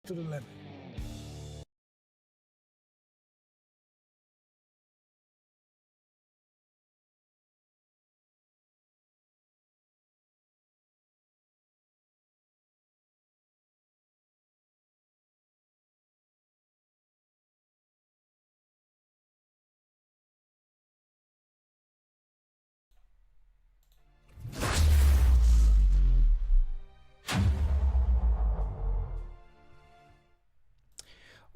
to the limit.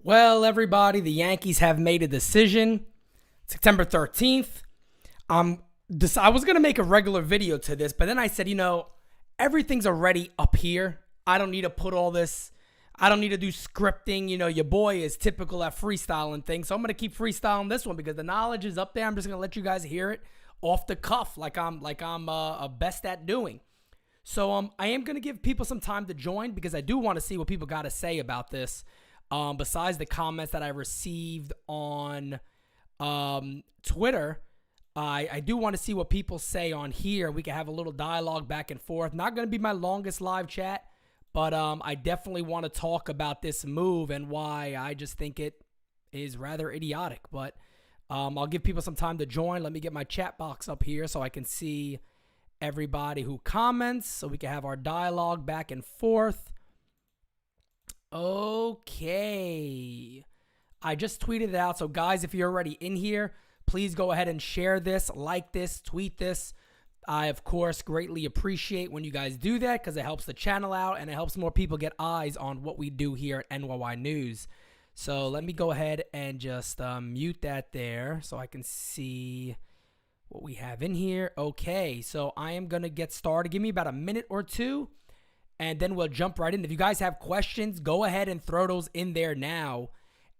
Well, everybody, the Yankees have made a decision. September 13th. I was going to make a regular video to this, but then I said, everything's already up here. I don't need to put all this. I don't need to do scripting. Your boy is typical at freestyling things. So I'm going to keep freestyling this one because the knowledge is up there. I'm just going to let you guys hear it off the cuff like I'm best at doing. So I am going to give people some time to join because I do want to see what people got to say about this. Besides the comments that I received on Twitter, I do want to see what people say on here. We can have a little dialogue back and forth. Not going to be my longest live chat, but I definitely want to talk about this move and why I just think it is rather idiotic. But I'll give people some time to join. Let me get my chat box up here so I can see everybody who comments so we can have our dialogue back and forth. Okay. I just tweeted it out. So, guys, if you're already in here, please go ahead and share this, like this, tweet this. I, of course, greatly appreciate when you guys do that because it helps the channel out and it helps more people get eyes on what we do here at NYY News. So, let me go ahead and just mute that there so I can see what we have in here. Okay. So, I am going to get started. Give me about a minute or two. And then we'll jump right in. If you guys have questions, go ahead and throw those in there now.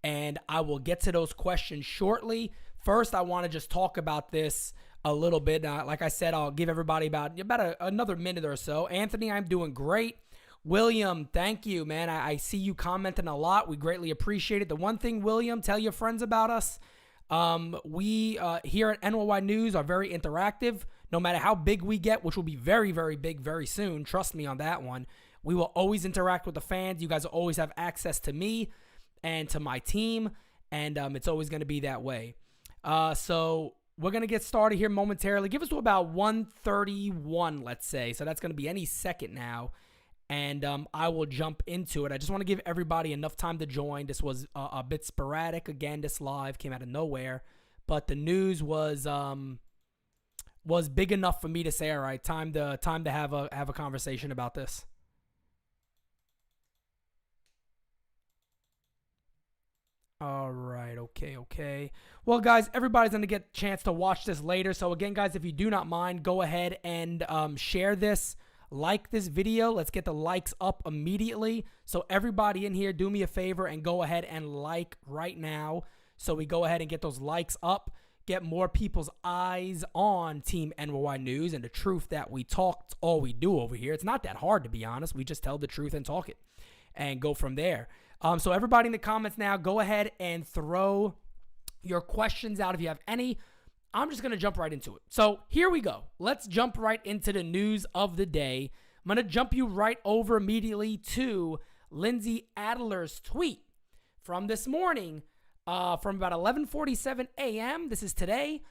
And I will get to those questions shortly. First, I want to just talk about this a little bit. Like I said, I'll give everybody about another minute or so. Anthony, I'm doing great. William, thank you, man. I see you commenting a lot. We greatly appreciate it. The one thing, William, tell your friends about us. We here at NYY News are very interactive. No matter how big we get, which will be very, very big very soon, trust me on that one, we will always interact with the fans. You guys will always have access to me and to my team, and it's always going to be that way. So we're going to get started here momentarily. Give us to about 1:31, let's say. So that's going to be any second now, and I will jump into it. I just want to give everybody enough time to join. This was a bit sporadic. Again, this live came out of nowhere, but the news was big enough for me to say, all right, time to have a conversation about this. All right, okay. Well, guys, everybody's going to get a chance to watch this later. So, again, guys, if you do not mind, go ahead and share this, like this video. Let's get the likes up immediately. So, everybody in here, do me a favor and go ahead and like right now. So, we go ahead and get those likes up. Get more people's eyes on Team NYY News and the truth that we talk. It's all we do over here. It's not that hard, to be honest. We just tell the truth and talk it and go from there. So everybody in the comments now, go ahead and throw your questions out if you have any. I'm just going to jump right into it. So here we go. Let's jump right into the news of the day. I'm going to jump you right over immediately to Lindsay Adler's tweet from this morning. From about 11:47 a.m., this is today,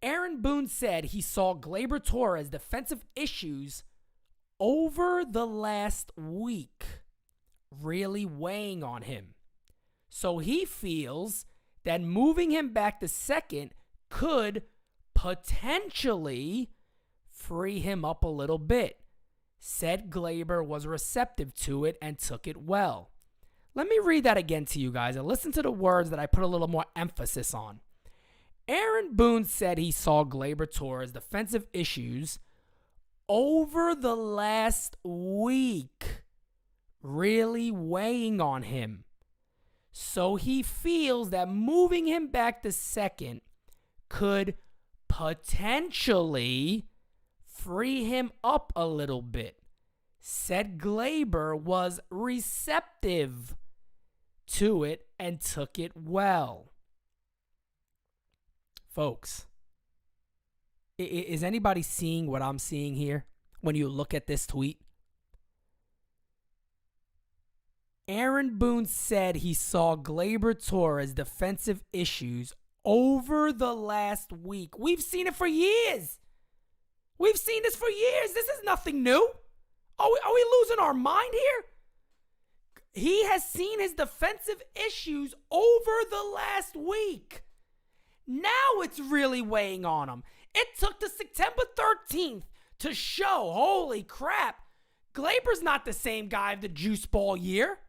Aaron Boone said he saw Gleyber Torres' defensive issues over the last week really weighing on him. So he feels that moving him back to second could potentially free him up a little bit. Said Gleyber was receptive to it and took it well. Let me read that again to you guys and listen to the words that I put a little more emphasis on. Aaron Boone said he saw Gleyber Torres' defensive issues over the last week really weighing on him. So he feels that moving him back to second could potentially free him up a little bit. Said Gleyber was receptive to it and took it well. Folks, is anybody seeing what I'm seeing here when you look at this tweet? Aaron Boone said he saw Gleyber Torres' defensive issues over the last week. We've seen it for years. We've seen this for years. This is nothing new. Are we losing our mind here? He has seen his defensive issues over the last week. Now it's really weighing on him. It took to September 13th to show, holy crap, Gleyber's not the same guy of the juice ball year.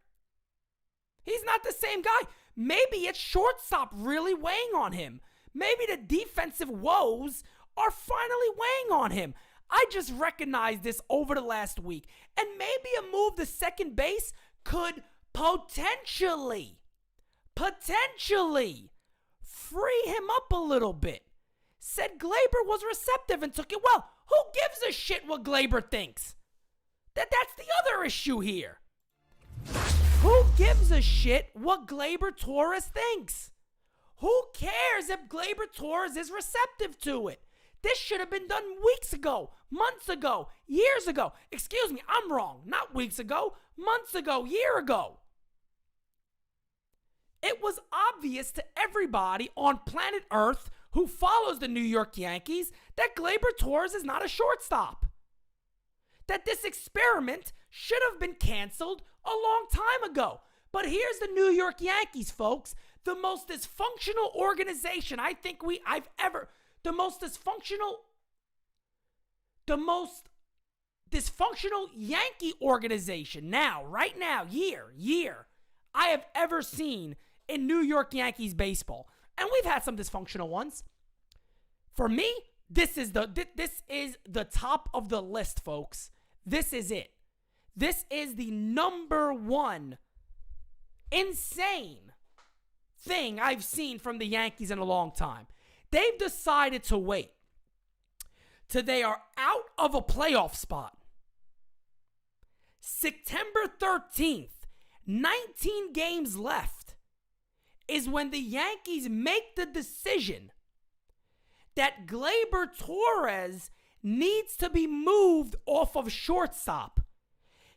He's not the same guy. Maybe it's shortstop really weighing on him. Maybe the defensive woes are finally weighing on him. I just recognized this over the last week. And maybe a move to second base could potentially free him up a little bit. Said Gleyber was receptive and took it well. Who gives a shit what Gleyber thinks? That's the other issue here. Who gives a shit what Gleyber Torres thinks? Who cares if Gleyber Torres is receptive to it? This should have been done weeks ago, months ago, years ago. Excuse me, I'm wrong. Not weeks ago, months ago, year ago. It was obvious to everybody on planet Earth who follows the New York Yankees that Gleyber Torres is not a shortstop. That this experiment should have been canceled a long time ago. But here's the New York Yankees, folks. The most dysfunctional organization I think I've ever... The most dysfunctional Yankee organization right now, year, I have ever seen in New York Yankees baseball. And we've had some dysfunctional ones. For me, this is the top of the list, folks. This is it. This is the number one insane thing I've seen from the Yankees in a long time. They've decided to wait till they are out of a playoff spot. September 13th, 19 games left, is when the Yankees make the decision that Gleyber Torres needs to be moved off of shortstop.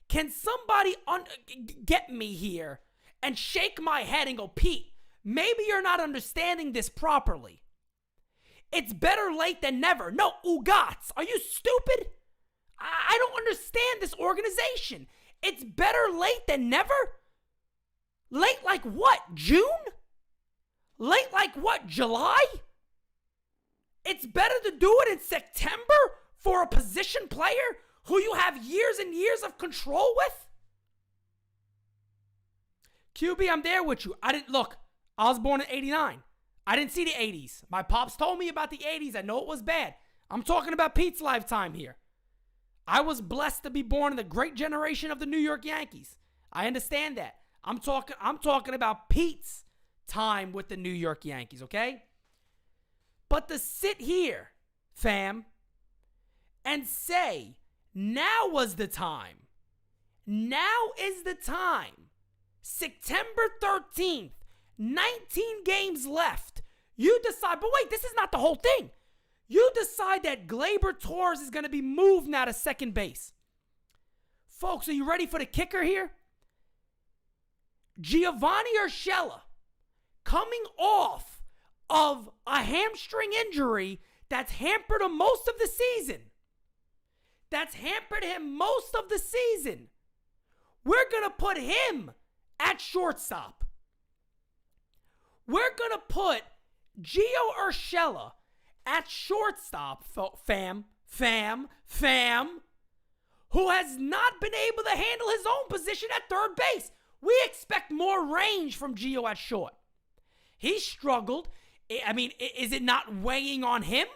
Can somebody get me here and shake my head and go, Pete, maybe you're not understanding this properly. It's better late than never. No, Ugats, are you stupid? I don't understand this organization. It's better late than never? Late like what, June? Late like what, July? It's better to do it in September for a position player who you have years and years of control with? QB, I'm there with you. I was born in 89. I didn't see the 80s. My pops told me about the 80s. I know it was bad. I'm talking about Pete's lifetime here. I was blessed to be born in the great generation of the New York Yankees. I understand that. I'm talking about Pete's time with the New York Yankees, okay? But to sit here, fam, and say, now was the time. Now is the time. September 13th, 19 games left. You decide, but wait, this is not the whole thing. You decide that Gleyber Torres is going to be moved now to second base. Folks, are you ready for the kicker here? Giovanni Urshela, coming off of a hamstring injury that's hampered him most of the season. We're going to put him at shortstop. We're going to put Gio Urshela at shortstop, fam, who has not been able to handle his own position at third base. We expect more range from Gio at short. He struggled. I mean, is it not weighing on him?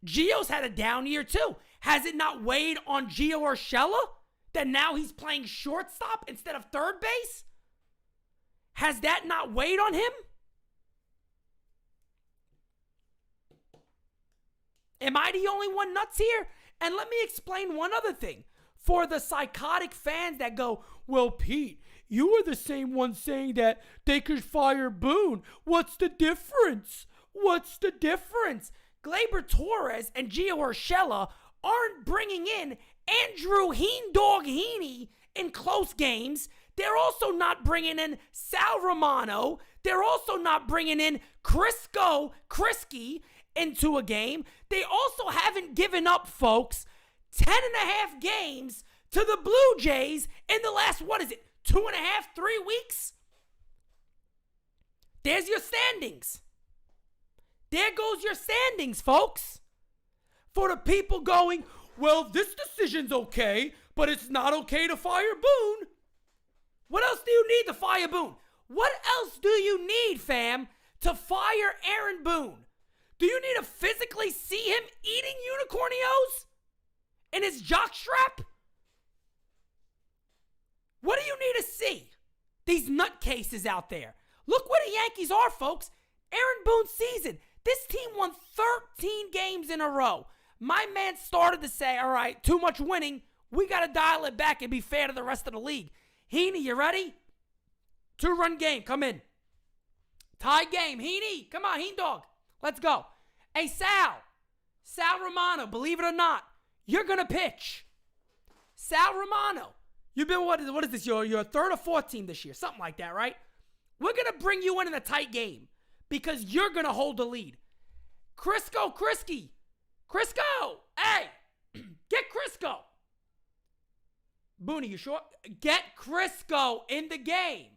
Gio's had a down year too. Has it not weighed on Gio Urshela that now he's playing shortstop instead of third base? Has that not weighed on him? Am I the only one nuts here? And let me explain one other thing. For the psychotic fans that go, well, Pete, you were the same one saying that they could fire Boone. What's the difference? Gleyber Torres and Gio Urshela aren't bringing in Andrew Heendog Heaney in close games. They're also not bringing in Sal Romano. They're also not bringing in Krisky into a game. They also haven't given up, folks, 10.5 games to the Blue Jays in the last, 2.5, 3 weeks? There's your standings. There goes your standings, folks. For the people going, well, this decision's okay, but it's not okay to fire Boone. What else do you need to fire Boone? What else do you need, fam, to fire Aaron Boone? Do you need to physically see him eating unicornios in his jockstrap? What do you need to see? These nutcases out there. Look where the Yankees are, folks. Aaron Boone's season. This team won 13 games in a row. My man started to say, all right, too much winning. We got to dial it back and be fair to the rest of the league. Heaney, you ready? 2-run game. Come in. Tie game. Heaney, come on, Heen dog. Let's go. Hey, Sal Romano, believe it or not, you're going to pitch. Sal Romano. You've been, what is this, your third or fourth team this year? Something like that, right? We're going to bring you in a tight game because you're going to hold the lead. Krisky. Crisco, hey, get Crisco. Booney, you sure? Get Crisco in the game.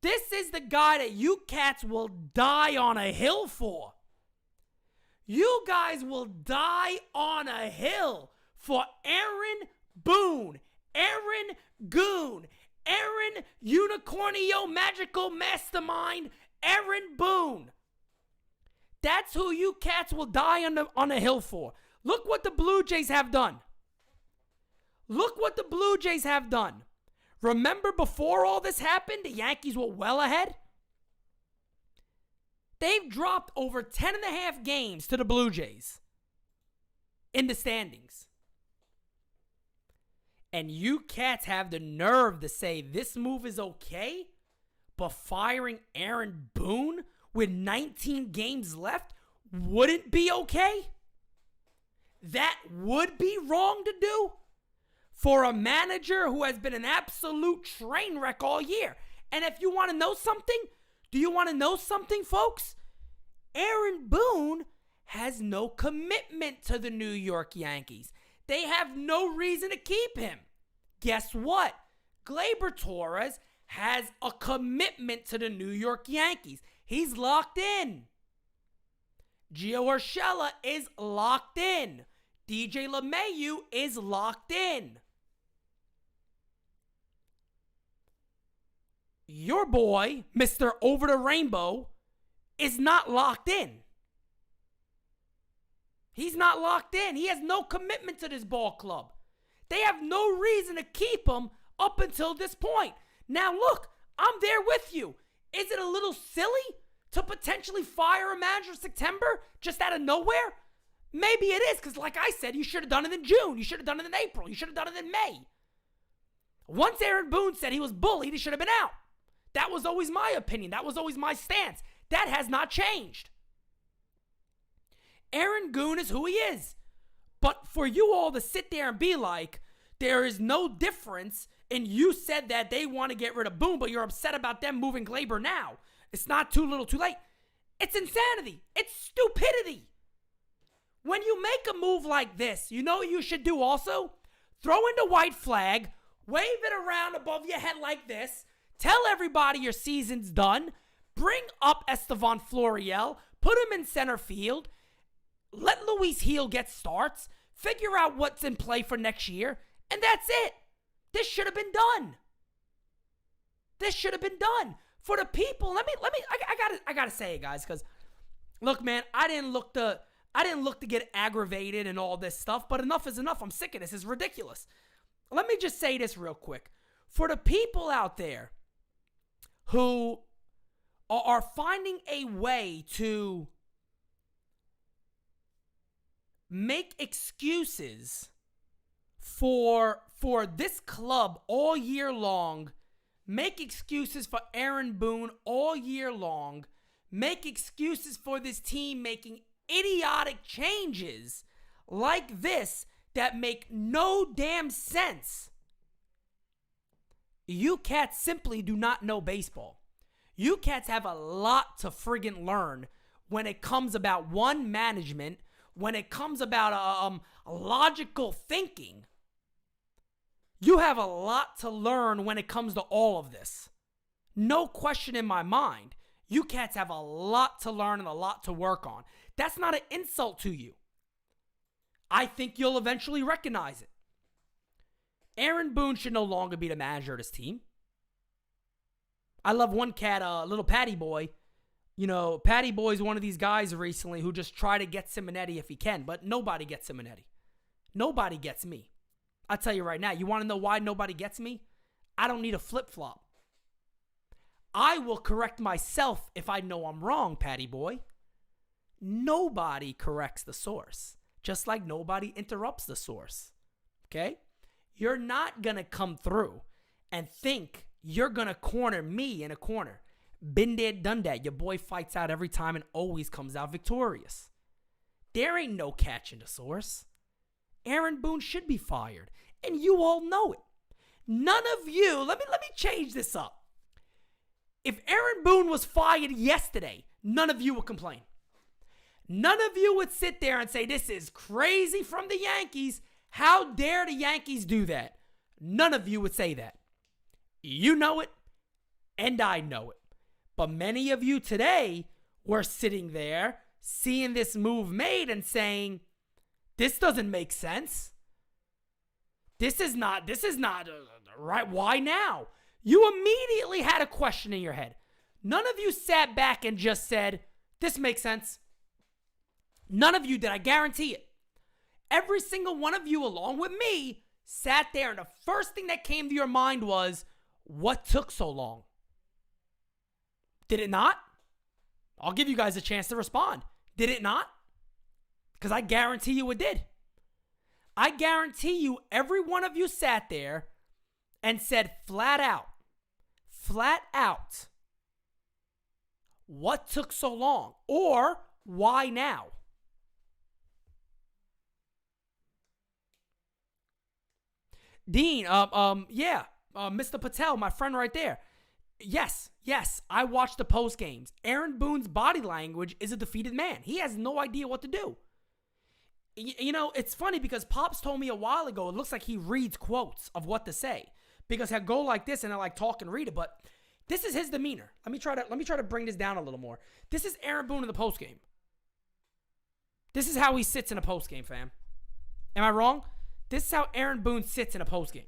This is the guy that you cats will die on a hill for. You guys will die on a hill for Aaron Boone, Aaron Goon, Aaron Unicornio Magical Mastermind, Aaron Boone. That's who you cats will die on the hill for. Look what the Blue Jays have done. Look what the Blue Jays have done. Remember before all this happened, the Yankees were well ahead? They've dropped over 10.5 games to the Blue Jays in the standings. And you cats have the nerve to say this move is okay, but firing Aaron Boone with 19 games left wouldn't be okay? That would be wrong to do for a manager who has been an absolute train wreck all year. And if you want to know something, do you want to know something, folks? Aaron Boone has no commitment to the New York Yankees. They have no reason to keep him. Guess what? Gleyber Torres has a commitment to the New York Yankees. He's locked in. Gio Urshela is locked in. DJ LeMahieu is locked in. Your boy, Mr. Over the Rainbow, is not locked in. He's not locked in. He has no commitment to this ball club. They have no reason to keep him up until this point. Now look, I'm there with you. Is it a little silly to potentially fire a manager in September just out of nowhere? Maybe it is, because like I said, you should have done it in June. You should have done it in April. You should have done it in May. Once Aaron Boone said he was bullied, he should have been out. That was always my opinion. That was always my stance. That has not changed. Aaron Boone is who he is. But for you all to sit there and be like, there is no difference, and you said that they want to get rid of Boone, but you're upset about them moving Gleyber now. It's not too little too late. It's insanity. It's stupidity. When you make a move like this, you know what you should do also? Throw in the white flag, wave it around above your head like this, tell everybody your season's done, bring up Estevan Florial, put him in center field, let Luis Gil get starts, figure out what's in play for next year, and that's it. This should have been done. This should have been done. For the people, I gotta say it, guys, because look, man, I didn't look to get aggravated and all this stuff, but enough is enough. I'm sick of this. It's ridiculous. Let me just say this real quick. For the people out there who are finding a way to make excuses for this club all year long, make excuses for Aaron Boone all year long, make excuses for this team making idiotic changes like this that make no damn sense. You cats simply do not know baseball. You cats have a lot to friggin' learn when it comes about one management, when it comes about logical thinking. You have a lot to learn when it comes to all of this. No question in my mind. You cats have a lot to learn and a lot to work on. That's not an insult to you. I think you'll eventually recognize it. Aaron Boone should no longer be the manager of this team. I love one cat, little Patty Boy. You know, Patty Boy's one of these guys recently who just try to get Simonetti if he can, but nobody gets Simonetti. Nobody gets me. I'll tell you right now, you want to know why nobody gets me? I don't need a flip-flop. I will correct myself if I know I'm wrong, Patty Boy. Nobody corrects the source, just like nobody interrupts the source. Okay? You're not going to come through and think you're going to corner me in a corner. Been there, done that. Your boy fights out every time and always comes out victorious. There ain't no catching the source. Aaron Boone should be fired, and you all know it. None of you, let me change this up. If Aaron Boone was fired yesterday, none of you would complain. None of you would sit there and say, this is crazy from the Yankees. How dare the Yankees do that? None of you would say that. You know it, and I know it. But many of you today were sitting there, seeing this move made and saying, this doesn't make sense. This is not right. Why now? You immediately had a question in your head. None of you sat back and just said, this makes sense. None of you did, I guarantee it. Every single one of you, along with me, sat there and the first thing that came to your mind was, what took so long? Did it not? I'll give you guys a chance to respond. Did it not? Because I guarantee you it did. I guarantee you every one of you sat there and said flat out, what took so long? Or why now? Dean, Mr. Patel, my friend right there. Yes, I watched the post games. Aaron Boone's body language is a defeated man. He has no idea what to do. You know, it's funny because Pops told me a while ago, it looks like he reads quotes of what to say. Because he'll go like this and he'll like talk and read it, but this is his demeanor. Let me try to bring this down a little more. This is Aaron Boone in the post game. This is how he sits in a post game, fam. Am I wrong? This is how Aaron Boone sits in a post game.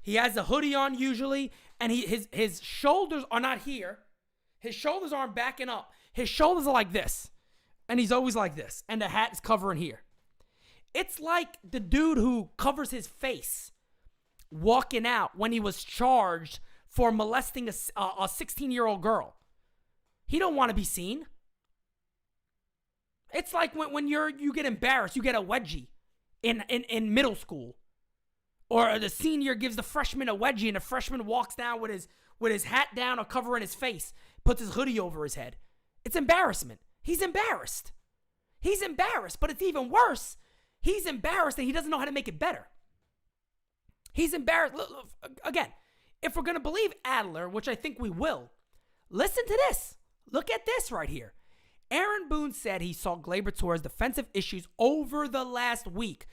He has a hoodie on usually, and his shoulders are not here. His shoulders aren't backing up. His shoulders are like this, and he's always like this, and the hat is covering here. It's like the dude who covers his face walking out when he was charged for molesting a 16-year-old girl. He don't want to be seen. It's like when you get embarrassed, you get a wedgie in middle school. Or the senior gives the freshman a wedgie and the freshman walks down with his hat down or covering his face, puts his hoodie over his head. It's embarrassment. He's embarrassed. He's embarrassed, but it's even worse. He's embarrassed and he doesn't know how to make it better. He's embarrassed. Look, again, if we're going to believe Adler, which I think we will, listen to this. Look at this right here. Aaron Boone said he saw Gleyber Torres' defensive issues over the last week.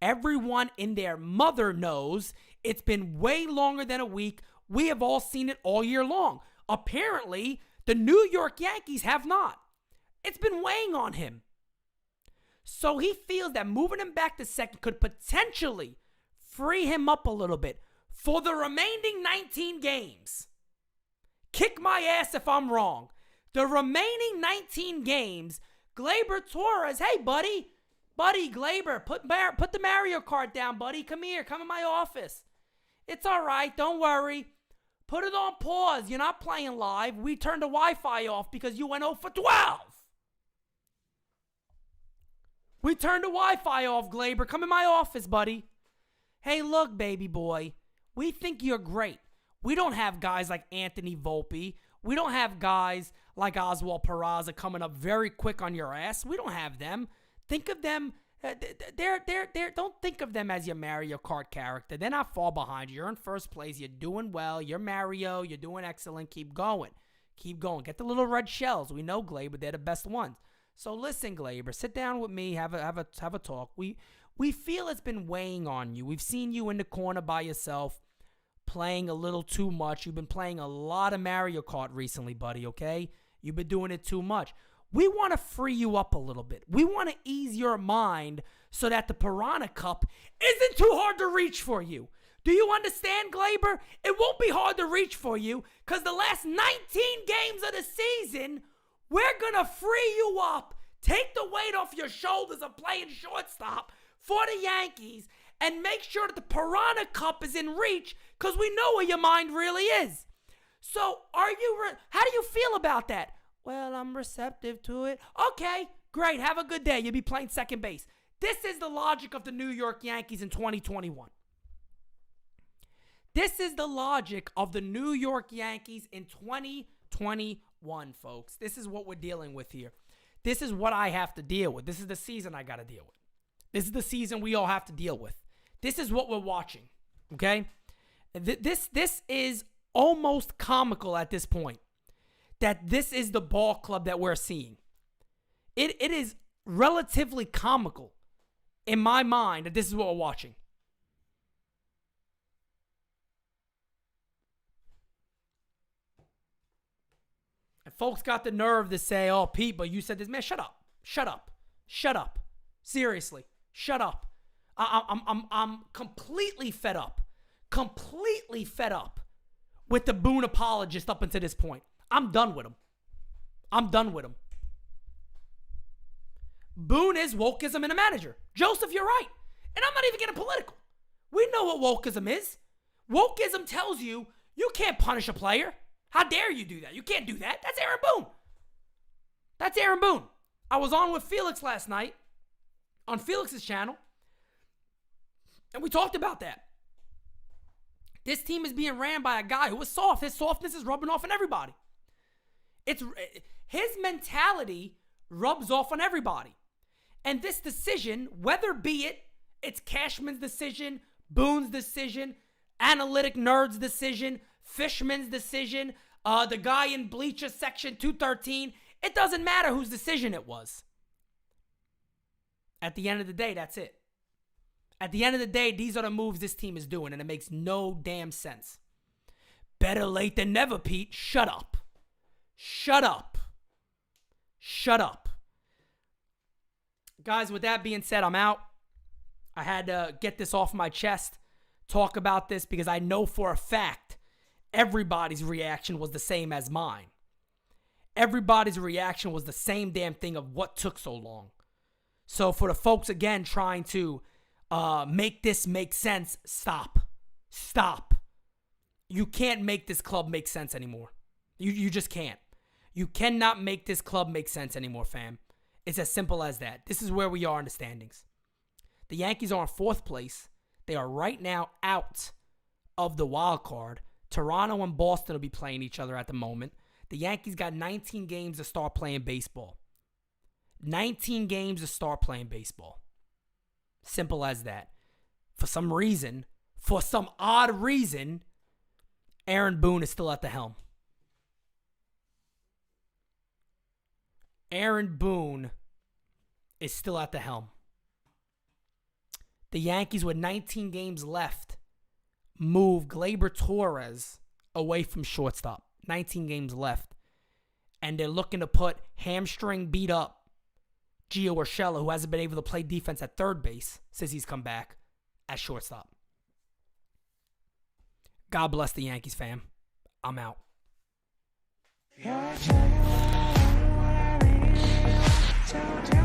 Everyone in their mother knows it's been way longer than a week. We have all seen it all year long. Apparently, the New York Yankees have not. It's been weighing on him. So he feels that moving him back to second could potentially free him up a little bit for the remaining 19 games. Kick my ass if I'm wrong. The remaining 19 games, Gleyber Torres, hey, buddy, Gleyber, put the Mario Kart down, buddy. Come here. Come in my office. It's all right. Don't worry. Put it on pause. You're not playing live. We turned the Wi-Fi off because you went 0 for 12. We turned the Wi-Fi off, Gleyber. Come in my office, buddy. Hey, look, baby boy. We think you're great. We don't have guys like Anthony Volpe. We don't have guys like Oswald Peraza coming up very quick on your ass. We don't have them. Think of them Don't think of them as your Mario Kart character. They're not far behind you. You're in first place. You're doing well. You're Mario. You're doing excellent. Keep going. Keep going. Get the little red shells. We know Gleyber. They're the best ones. So listen, Gleyber, sit down with me. Have a talk. We feel it's been weighing on you. We've seen you in the corner by yourself, playing a little too much. You've been playing a lot of Mario Kart recently, buddy, okay? You've been doing it too much. We want to free you up a little bit. We want to ease your mind so that the Piranha Cup isn't too hard to reach for you. Do you understand, Gleyber? It won't be hard to reach for you because the last 19 games of the season, we're going to free you up, take the weight off your shoulders of playing shortstop for the Yankees, and make sure that the Piranha Cup is in reach because we know where your mind really is. So how do you feel about that? Well, I'm receptive to it. Okay, great. Have a good day. You'll be playing second base. This is the logic of the New York Yankees in 2021. This is the logic of the New York Yankees in 2021, folks. This is what we're dealing with here. This is what I have to deal with. This is the season I got to deal with. This is the season we all have to deal with. This is what we're watching, okay? This is almost comical at this point that this is the ball club that we're seeing. It is relatively comical in my mind that this is what we're watching. And folks got the nerve to say, oh, Pete, but you said this. Man, shut up. Shut up. Shut up. Seriously. Shut up. I'm completely fed up. Completely fed up with the Boone apologist up until this point. I'm done with him. I'm done with him. Boone is wokeism in a manager. Joseph, you're right. And I'm not even getting political. We know what wokeism is. Wokeism tells you you can't punish a player. How dare you do that? You can't do that. That's Aaron Boone. That's Aaron Boone. I was on with Felix last night on Felix's channel, and we talked about that. This team is being ran by a guy who is soft. His softness is rubbing off on everybody. His mentality rubs off on everybody. And this decision, whether be it's Cashman's decision, Boone's decision, Analytic Nerd's decision, Fishman's decision, the guy in Bleacher Section 213, it doesn't matter whose decision it was. At the end of the day, that's it. At the end of the day, these are the moves this team is doing, and it makes no damn sense. Better late than never, Pete. Shut up. Shut up. Shut up. Guys, with that being said, I'm out. I had to get this off my chest, talk about this, because I know for a fact everybody's reaction was the same as mine. Everybody's reaction was the same damn thing of what took so long. So for the folks, again, trying to make this make sense, stop. Stop. You can't make this club make sense anymore. You just can't. You cannot make this club make sense anymore, fam. It's as simple as that. This is where we are in the standings. The Yankees are in fourth place. They are right now out of the wild card. Toronto and Boston will be playing each other at the moment. The Yankees got 19 games to start playing baseball. 19 games to start playing baseball. Simple as that. For some odd reason, Aaron Boone is still at the helm. Aaron Boone is still at the helm. The Yankees, with 19 games left, move Gleyber Torres away from shortstop. 19 games left. And they're looking to put hamstring beat up Gio Urshela, who hasn't been able to play defense at third base since he's come back, at shortstop. God bless the Yankees, fam. I'm out. Tell